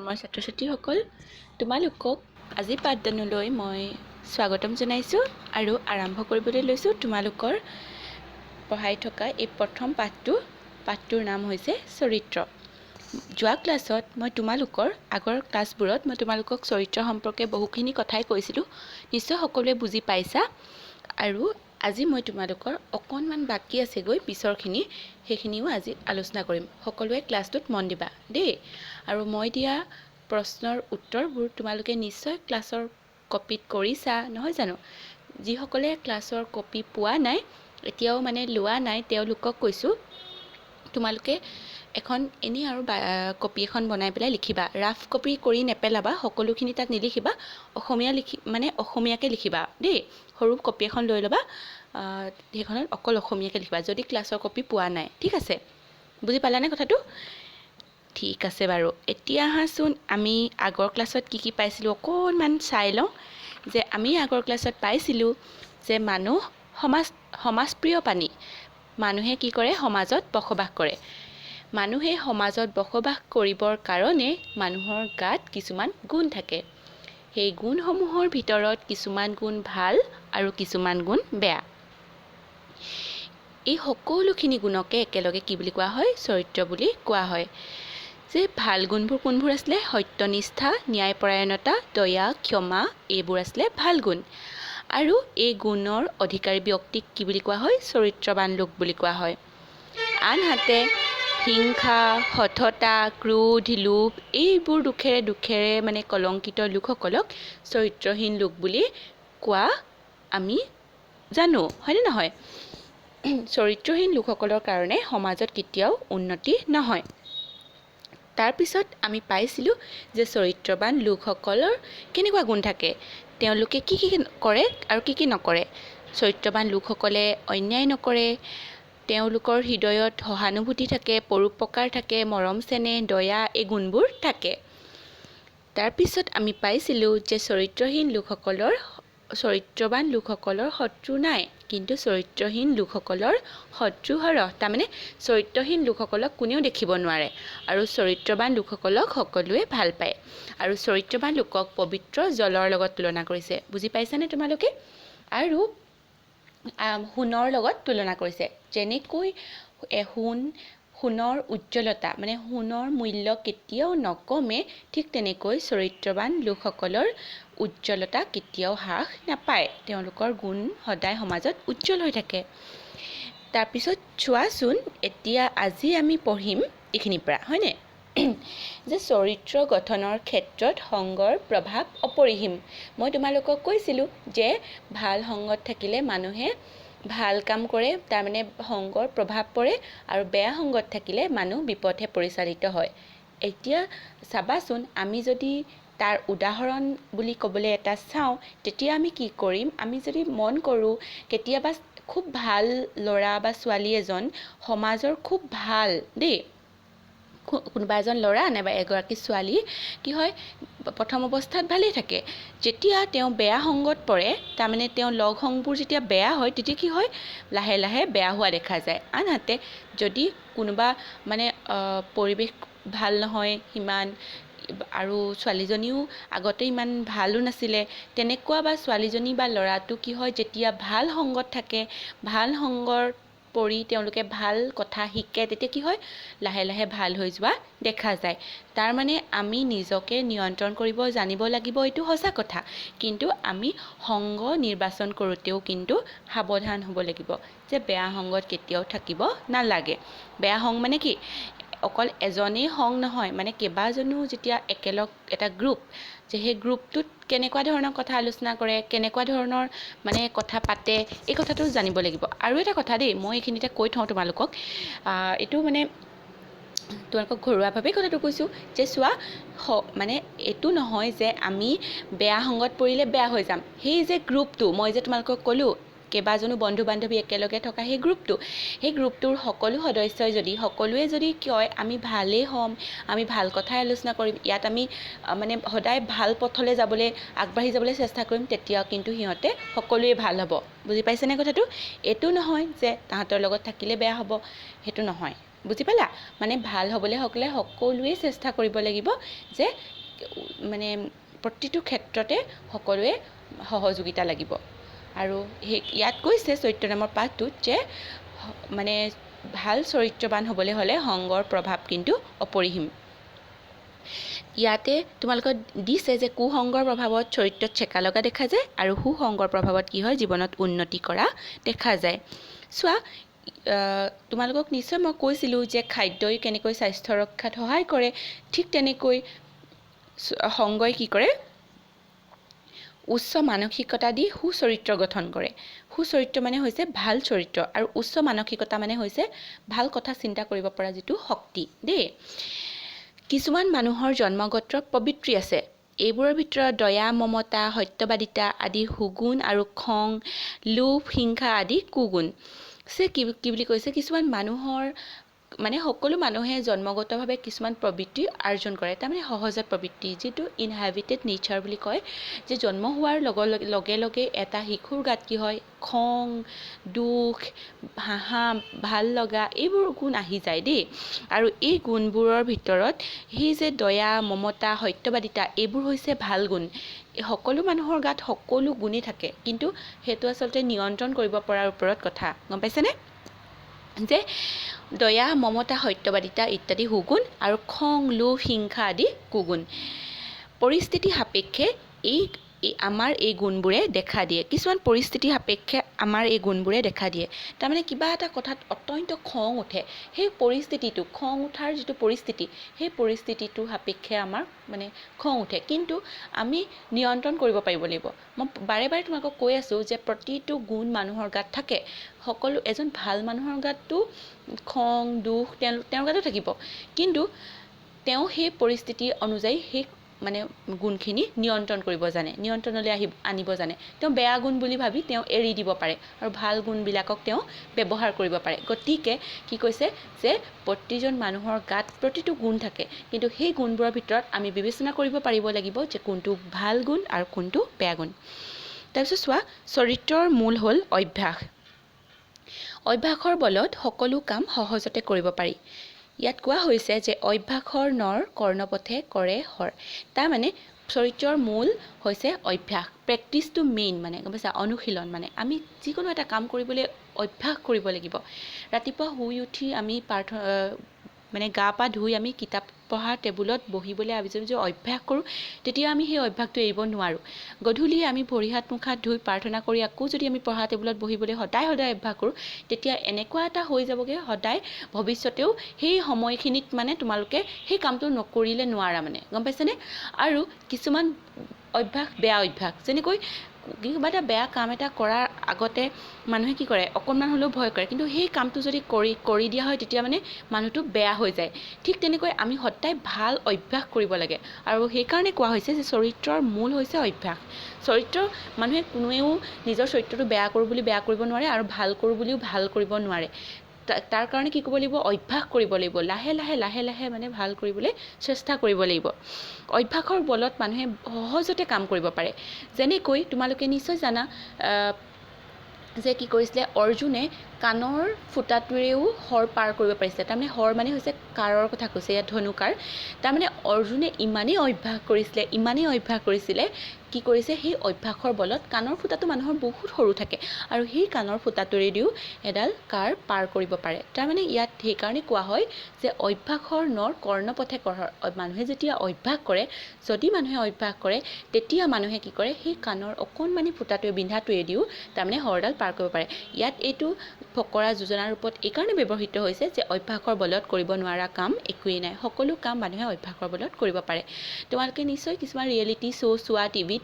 মৰমৰ ছাত্ৰ-ছাত্ৰীসকল, তোমালোকক আজি পাঠদানলৈ মই স্বাগতম জনাইছোঁ আৰু আৰম্ভ কৰিবলৈ লৈছোঁ তোমালোকৰ পঢ়াই থকা এই প্ৰথম পাঠটোৰ নাম হৈছে চৰিত্ৰ। যোৱা ক্লাছত মই তোমালোকৰ আগৰ ক্লাছবোৰত মই তোমালোকক চৰিত্ৰ সম্পৰ্কে বহুখিনি কথাই কৈছিলোঁ। নিশ্চয় সকলোৱে বুজি পাইছা আৰু আজি মই তোমালোকৰ অকণমান বাকী আছেগৈ পিছৰখিনি, সেইখিনিও আজি আলোচনা কৰিম। সকলোৱে ক্লাছটোত মন দিবা দেই। আৰু মই দিয়া প্ৰশ্নৰ উত্তৰবোৰ তোমালোকে নিশ্চয় ক্লাছৰ কপিত কৰিছা নহয় জানো? যিসকলে ক্লাছৰ কপি পোৱা নাই, এতিয়াও লোৱা নাই, তেওঁলোকক কৈছোঁ তোমালোকে এখন এনেই আৰু কপি এখন বনাই পেলাই লিখিবা। ৰাফ কপি কৰি নেপেলাবা, সকলোখিনি তাত নিলিখিবা, অসমীয়াকৈ লিখিবা দেই। সৰু কপি এখন লৈ ল'বা, সেইখনত অকল অসমীয়াকৈ লিখিবা যদি ক্লাছৰ কপি পোৱা নাই। ঠিক আছে, বুজি পালানে কথাটো? ঠিক আছে বাৰু। এতিয়া আহাচোন আমি আগৰ ক্লাছত কি পাইছিলোঁ অকণমান চাই লওঁ। যে আমি আগৰ ক্লাছত পাইছিলোঁ যে মানুহ সমাজপ্ৰিয় প্ৰাণী। মানুহে কি কৰে? সমাজত বসবাস কৰে। মানুহে সমাজত বসবাস কৰিবৰ কাৰণে মানুহৰ গাত কিছুমান গুণ থাকে। সেই গুণসমূহৰ ভিতৰত কিছুমান গুণ ভাল আৰু কিছুমান গুণ বেয়া। এই সকলোখিনি গুণকে একেলগে কি বুলি কোৱা হয়? চৰিত্ৰ বুলি কোৱা হয়। যে ভাল গুণবোৰ কোনবোৰ আছিলে? সত্যনিষ্ঠা, ন্যায়পৰায়ণতা, দয়া, ক্ষমা, এইবোৰ আছিলে ভাল গুণ। আৰু এই গুণৰ অধিকাৰী ব্যক্তিক কি বুলি কোৱা হয়? চৰিত্ৰৱান লোক বুলি কোৱা হয়। আনহাতে হিংসা, হঠতা, ক্ৰোধ, লোভ এইবোৰ দুখেৰে কলংকিত লোকসকলক চৰিত্ৰহীন লোক বুলি কোৱা আমি জানো, হয়নে নহয়? চৰিত্ৰহীন লোকসকলৰ কাৰণে সমাজত কেতিয়াও উন্নতি নহয়। তাৰপিছত আমি পাইছিলোঁ যে চৰিত্ৰৱান লোকসকলৰ কেনেকুৱা গুণ থাকে, তেওঁলোকে কি কৰে আৰু কি নকৰে। চৰিত্ৰৱান লোকসকলে অন্যায় নকৰে, তেওঁলোকৰ হৃদয়ত সহানুভূতি থাকে, পৰোপকাৰ থাকে, মৰম চেনেহ, দয়া এই গুণবোৰ থাকে। তাৰপিছত আমি পাইছিলোঁ যে চৰিত্ৰৱান লোকসকলৰ শত্ৰু নাই, কিন্তু চৰিত্ৰহীন লোকসকলৰ শত্ৰু সৰহ। তাৰমানে চৰিত্ৰহীন লোকসকলক কোনেও দেখিব নোৱাৰে আৰু চৰিত্ৰৱান লোকসকলক সকলোৱে ভাল পায়। আৰু চৰিত্ৰৱান লোকক পবিত্ৰ জলৰ লগত তুলনা কৰিছে। বুজি পাইছানে তোমালোকে? আৰু সোণৰ লগত তুলনা কৰিছে। যেনেকৈ সোণৰ উজ্জ্বলতা সোণৰ মূল্য কেতিয়াও নকমে, ঠিক তেনেকৈ চৰিত্ৰৱান লোকসকলৰ উজ্জ্বলতা কেতিয়াও হ্ৰাস নাপায়। তেওঁলোকৰ গুণ সদায় সমাজত উজ্জ্বল হৈ থাকে। তাৰপিছত চোৱাচোন, এতিয়া আজি আমি পঢ়িম এইখিনিৰ পৰা, হয়নে? যে চৰিত্ৰ গঠনৰ ক্ষেত্ৰত সংগৰ প্ৰভাৱ অপৰিসীম। মই তোমালোকক কৈছিলোঁ যে ভাল সংগত থাকিলে মানুহে ভাল কাম কৰে, তাৰমানে সংগৰ প্ৰভাৱ পৰে, আৰু বেয়া সংগত থাকিলে মানুহ বিপথে পৰিচালিত হয়। এতিয়া চাবাচোন, আমি যদি তাৰ উদাহৰণ বুলি ক'বলৈ এটা চাওঁ, তেতিয়া আমি কি কৰিম? আমি যদি মন কৰোঁ, কেতিয়াবা খুব ভাল ল'ৰা বা ছোৱালী এজন সমাজৰ খুব ভাল দেই, কোনোবা এজন ল'ৰা নাইবা এগৰাকী ছোৱালী কি হয়, প্ৰথম অৱস্থাত ভালেই থাকে। যেতিয়া তেওঁ বেয়া সংগত পৰে, তাৰমানে তেওঁ লগ সংগবোৰ যেতিয়া বেয়া হয়, তেতিয়া কি হয়? লাহে লাহে বেয়া হোৱা দেখা যায়। আনহাতে যদি কোনোবা পৰিৱেশ ভাল নহয় সিমান, আৰু ছোৱালীজনীও আগতে ইমান ভালো নাছিলে, তেনেকুৱা বা ছোৱালীজনী বা ল'ৰাটো কি হয়, যেতিয়া ভাল সংগত থাকে, ভাল সংগত পৰি তেওঁলোকে ভাল কথা শিকে, তেতিয়া কি হয়? লাহে লাহে ভাল হৈ যোৱা দেখা যায়। তাৰমানে আমি নিজকে নিয়ন্ত্ৰণ কৰিব জানিব লাগিব, এইটো সঁচা কথা। কিন্তু আমি সংগ নিৰ্বাচন কৰোঁতেও কিন্তু সাৱধান হ'ব লাগিব যে বেয়া সংগত কেতিয়াও থাকিব নালাগে। বেয়া সংগ কি? অকল এজনেই সংগ নহয়, কেইবাজনো যেতিয়া একেলগ এটা গ্ৰুপ, যে সেই গ্ৰুপটোত কেনেকুৱা ধৰণৰ কথা আলোচনা কৰে, কেনেকুৱা ধৰণৰ কথা পাতে, এই কথাটো জানিব লাগিব। আৰু এটা কথা দেই, মই এইখিনিতে কৈ থওঁ তোমালোকক, এইটো তোমালোকক ঘৰুৱাভাৱে কথাটো কৈছোঁ যে চোৱা, এইটো নহয় যে আমি বেয়া সংগত পৰিলে বেয়া হৈ যাম। সেই যে গ্ৰুপটো, মই যে তোমালোকক ক'লোঁ কেইবাজনো বন্ধু বান্ধৱী একেলগে থকা সেই গ্ৰুপটোৰ সকলো সদস্যই সকলোৱে যদি কয় আমি ভালেই হ'ম, আমি ভাল কথাই আলোচনা কৰিম, ইয়াত আমি সদায় ভাল পথলৈ আগবাঢ়ি যাবলৈ চেষ্টা কৰিম, তেতিয়া কিন্তু সিহঁতে সকলোৱে ভাল হ'ব। বুজি পাইছেনে কথাটো? এইটো নহয় যে তাহাঁতৰ লগত থাকিলে বেয়া হ'ব, সেইটো নহয়। বুজি পালা? ভাল হ'বলৈ হ'লে সকলোৱে চেষ্টা কৰিব লাগিব যে মানে প্ৰতিটো ক্ষেত্ৰতে সকলোৱে সহযোগিতা লাগিব। আৰু ইয়াত কৈছে চৰিত্ৰ নামৰ পাঠটোত যে মানে ভাল চৰিত্ৰৱান হ'বলৈ হ'লে সংগৰ প্ৰভাৱ কিন্তু অপৰিসীম। ইয়াতে তোমালোকক দিছে যে কুসংগৰ প্ৰভাৱত চৰিত্ৰত চেকা লগা দেখা যায় আৰু সুসংগৰ প্ৰভাৱত কি হয় জীৱনত উন্নতি কৰা দেখা যায়। চোৱা, তোমালোকক নিশ্চয় মই কৈছিলোঁ যে খাদ্যই কেনেকৈ স্বাস্থ্য ৰক্ষাত সহায় কৰে, ঠিক তেনেকৈ সংগই কি কৰে উচ্চ মানসিকতা দি সুচৰিত্ৰ গঠন কৰে। সুচৰিত্ৰ মানে হৈছে ভাল চৰিত্ৰ আৰু উচ্চ মানসিকতা মানে হৈছে ভাল কথা চিন্তা কৰিব পৰা যিটো শক্তি দেই। কিছুমান মানুহৰ জন্মগত প্ৰবৃত্তি আছে। এইবোৰৰ ভিতৰত দয়া, মমতা, সত্যবাদিতা আদি সুগুণ আৰু খং, লোভ, হিংসা আদি কুগুণ। কি বুলি কৈছে, কিছুমান মানুহৰ মানে সকলো মানুহে জন্মগতভাৱে কিছুমান প্ৰবৃত্তি অৰ্জন কৰে, তাৰমানে সহজাত প্ৰবৃত্তি, যিটো ইনহেবিটেড নেচাৰ বুলি কয়, যে জন্ম হোৱাৰ লগে লগে এটা শিশুৰ গাত কি হয় খং, দুখ, হাঁহা, ভাল লগা এইবোৰ গুণ আহি যায় দেই। আৰু এই গুণবোৰৰ ভিতৰত সেই যে দয়া, মমতা, সত্যবাদিতা এইবোৰ হৈছে ভাল গুণ। সকলো মানুহৰ গাত সকলো গুণেই থাকে, কিন্তু সেইটো আচলতে নিয়ন্ত্ৰণ কৰিব পৰাৰ ওপৰত কথা, গম পাইছেনে? যে দয়া, মমতা, সত্যবাদিতা ইত্যাদি সুগুণ আৰু খং, লোভ, হিংসা আদি কুগুণ। পৰিস্থিতি সাপেক্ষে আমাৰ এই গুণবোৰে দেখা দিয়ে। কিছুমান পৰিস্থিতি সাপেক্ষে আমাৰ এই গুণবোৰে দেখা দিয়ে। তাৰমানে কিবা এটা কথাত অত্যন্ত খং উঠে, সেই পৰিস্থিতিটো খং উঠাৰ যিটো পৰিস্থিতি, সেই পৰিস্থিতিটো সাপেক্ষে আমাৰ মানে খং উঠে, কিন্তু আমি নিয়ন্ত্ৰণ কৰিব পাৰিব লাগিব। মই বাৰে বাৰে তোমালোকক কৈ আছোঁ যে প্ৰতিটো গুণ মানুহৰ গাত থাকে। এজন ভাল মানুহৰ গাততো খং, দুখ তেওঁৰ গাতো থাকিব, কিন্তু তেওঁ সেই পৰিস্থিতি অনুযায়ী সেই মানে গুণখিনি নিয়ন্ত্ৰণ কৰিব জানে, নিয়ন্ত্ৰণলৈ আনিব জানে। তেওঁ বেয়া গুণ বুলি ভাবি তেওঁ এৰি দিব পাৰে আৰু ভাল গুণবিলাকক তেওঁ ব্যৱহাৰ কৰিব পাৰে। গতিকে কি কৈছে যে প্ৰতিজন মানুহৰ গাত প্ৰতিটো গুণ থাকে, কিন্তু সেই গুণবোৰৰ ভিতৰত আমি বিবেচনা কৰিব পাৰিব লাগিব যে কোনটো ভাল গুণ আৰু কোনটো বেয়া গুণ। তাৰপিছত চোৱা, চৰিত্ৰৰ মূল হ'ল অভ্যাস। অভ্যাসৰ বলত সকলো কাম সহজতে কৰিব পাৰি। ইয়াত কোৱা হৈছে যে অভ্যাসৰ নৰ কৰ্ণপথে কৰে হৰ। তাৰমানে চৰিত্ৰৰ মূল হৈছে অভ্যাস, প্ৰেক্টিচটো মেইন, মানে গম পাইছা, অনুশীলন। মানে আমি যিকোনো এটা কাম কৰিবলৈ অভ্যাস কৰিব লাগিব। ৰাতিপুৱা শুই উঠি আমি মানে গা পা ধুই আমি কিতাপ পঢ়া টেবুলত বহিবলৈ যদি অভ্যাস কৰোঁ, তেতিয়া আমি সেই অভ্যাসটো এৰিব নোৱাৰোঁ। গধূলি আমি ভৰি হাত মুখ হাত ধুই প্ৰাৰ্থনা কৰি আকৌ যদি আমি পঢ়া টেবুলত বহিবলৈ সদায় অভ্যাস কৰোঁ, তেতিয়া এনেকুৱা এটা হৈ যাবগৈ সদায় ভৱিষ্যতেও সেই সময়খিনিত মানে তোমালোকে সেই কামটো নকৰিলে নোৱাৰা, মানে গম পাইছেনে? আৰু কিছুমান অভ্যাস বেয়া অভ্যাস, যেনেকৈ কিবা এটা বেয়া কাম এটা কৰাৰ আগতে মানুহে কি কৰে, অকণমান হ'লেও ভয় কৰে, কিন্তু সেই কামটো যদি কৰি দিয়া হয় তেতিয়া মানে মানুহটো বেয়া হৈ যায়। ঠিক তেনেকৈ আমি সদায় ভাল অভ্যাস কৰিব লাগে, আৰু সেইকাৰণে কোৱা হৈছে যে চৰিত্ৰৰ মূল হৈছে অভ্যাস। মানুহে কোনোৱেও নিজৰ চৰিত্ৰটো বেয়া কৰোঁ বুলি বেয়া কৰিব নোৱাৰে, আৰু ভাল কৰোঁ বুলিও ভাল কৰিব নোৱাৰে। তাৰ কাৰণে কি কৰিব লাগিব, অভ্যাস কৰিব লাগিব, লাহে লাহে মানে ভাল কৰিবলৈ চেষ্টা কৰিব লাগিব। অভ্যাসৰ বলত মানুহে সহজতে কাম কৰিব পাৰে। যেনেকৈ তোমালোকে নিশ্চয় জানা যে কি কৰিছিলে, অৰ্জুনে কাণৰ ফুটাটোৰেও হৰ পাৰ কৰিব পাৰিছিলে। তাৰমানে হৰ মানে হৈছে কাঁড়ৰ কথা কৈছে, ইয়াত ধনুকাৰ। তাৰমানে অৰ্জুনে ইমানেই অভ্যাস কৰিছিলে, কি কৰিছে, সেই অভ্যাসৰ বলত কাণৰ ফুটাটো মানুহৰ বহুত সৰু থাকে, আৰু সেই কাণৰ ফুটাটোৰেদিও এডাল কাঁড় পাৰ কৰিব পাৰে। তাৰমানে ইয়াত সেইকাৰণে কোৱা হয় যে অভ্যাসৰ নৰ কৰ্ণপথে কৰহৰ। মানুহে যেতিয়া অভ্যাস কৰে, তেতিয়া মানুহে কি কৰে, সেই কাণৰ অকণমানি ফুটাটোৱে বিন্ধাটোৱেদিও তাৰমানে হৰডাল পাৰ কৰিব পাৰে। ইয়াত এইটো ফকৰা যোজনাৰ ৰূপত এইকাৰণে ব্যৱহৃত হৈছে যে অভ্যাসৰ বলত কৰিব নোৱাৰা কাম একোৱেই নাই, সকলো কাম মানুহে অভ্যাসৰ বলত কৰিব পাৰে। তোমালোকে নিশ্চয় কিছুমান ৰিয়েলিটি শ্ব' চোৱা টিভিত,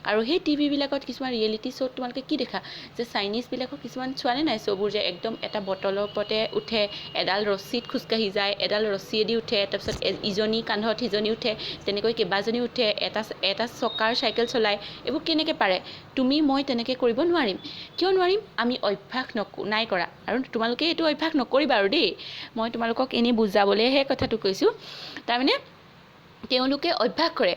আৰু সেই টিভিবিলাকত কিছুমান ৰিয়েলিটি শ্ব'ত তোমালোকে কি দেখা, যে চাইনিজবিলাকৰ কিছুমান চোৱা নে নাই শ্ব'বোৰ, যে একদম এটা বটলৰ ওপৰতে উঠে, এডাল ৰছীত খোজকাঢ়ি যায়, এডাল ৰছীয়েদি উঠে, তাৰপিছত ইজনী কান্ধত সিজনী উঠে, তেনেকৈ কেইবাজনী উঠে, এটা চকাৰ চাইকেল চলায়। এইবোৰ কেনেকৈ পাৰে? তুমি মই তেনেকৈ কৰিব নোৱাৰিম। কিয় নোৱাৰিম? আমি অভ্যাস নাই কৰা, আৰু তোমালোকে এইটো অভ্যাস নকৰিবা আৰু দেই, মই তোমালোকক এনেই বুজাবলৈহে কথাটো কৈছোঁ। তাৰমানে তেওঁলোকে অভ্যাস কৰে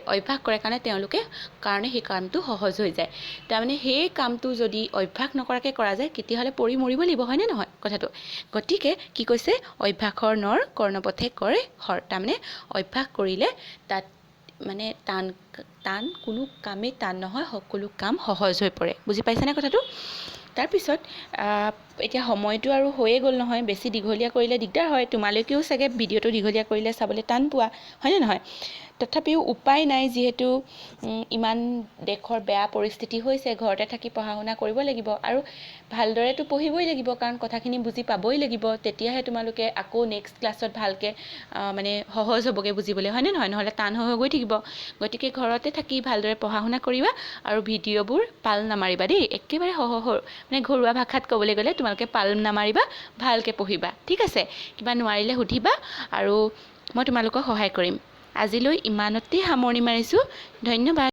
কাৰণে সেই কামটো সহজ হৈ যায়। তাৰমানে সেই কামটো যদি অভ্যাস নকৰাকৈ কৰা যায়, তেতিয়াহ'লে পৰি মৰিব লাগিব, হয়নে নহয় কথাটো? গতিকে কি কৈছে, অভ্যাসৰ নৰ কৰ্ণপথে কৰে হৰ। তাৰমানে অভ্যাস কৰিলে তাত মানে টান কোনো কামেই টান নহয়, সকলো কাম সহজ হৈ পৰে। বুজি পাইছানে কথাটো? তাৰপিছত এতিয়া সময়টো আৰু হৈয়ে গ'ল নহয়, বেছি দীঘলীয়া কৰিলে দিগদাৰ হয়। তোমালোকেও চাগে ভিডিঅ'টো দীঘলীয়া কৰিলে চাবলৈ টান পোৱা, হয়নে নহয়? তথাপিও উপায় নাই, যিহেতু ইমান দেশৰ বেয়া পৰিস্থিতি হৈছে, ঘৰতে থাকি পঢ়া শুনা কৰিব লাগিব। আৰু ভালদৰেতো পঢ়িবই লাগিব, কাৰণ কথাখিনি বুজি পাবই লাগিব। তেতিয়াহে তোমালোকে আকৌ নেক্সট ক্লাছত ভালকৈ মানে সহজ হ'বগৈ বুজিবলৈ, হয়নে নহয়? নহ'লে টান হৈ গৈ থাকিব। গতিকে ঘৰতে থাকি ভালদৰে পঢ়া শুনা কৰিবা আৰু ভিডিঅ'বোৰ পাল নামাৰিবা দেই। একেবাৰে মানে ঘৰুৱা ভাষাত ক'বলৈ গ'লে তোমালোকে পাল নামাৰিবা, ভালকৈ পঢ়িবা, ঠিক আছে? কিবা নোৱাৰিলে সুধিবা আৰু মই তোমালোকক সহায় কৰিম। আজিলৈ ইমানতেই সামৰণি মাৰিছোঁ। ধন্যবাদ।